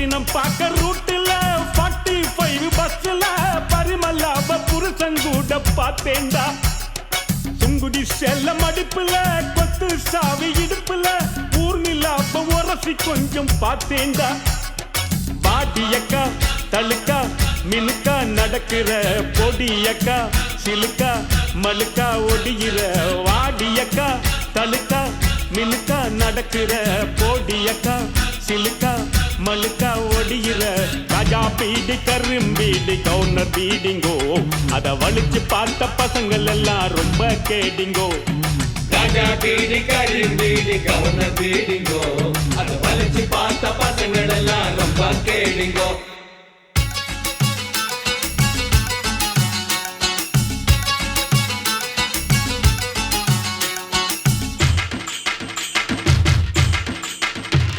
பட்டினம் பாக்க ரூட்டுல 45 பஸ்ல பரிமல்லாவ புருஷங்கூட பார்த்தேன்டா. சுங்குடி செல்ல மடிப்புல கொத்து சாவி இடுப்புல ஊர்நிலாப்ப உரசி கொஞ்சம் பார்த்தேன்டா. பாடியக்கா தழுக்கா மினுக்கா நடக்கிற பொடியக்கா சிலுக்கா மலுக்கா ஒடிகிற வாடியக்கா தழுக்கா மினுக்கா நடக்கிற பொடியக்கா சிலுக்கா மலுக்கா ஒடிகிற ராஜா பீடி கரும்பீடி கவுனர் பீடிங்கோ அத வலிச்சு பார்த்த பசங்கள் எல்லாம் ரொம்ப கேடிங்கோ. ராஜா பீடி கரும்பீடி கவுனர் பீடிங்கோ அத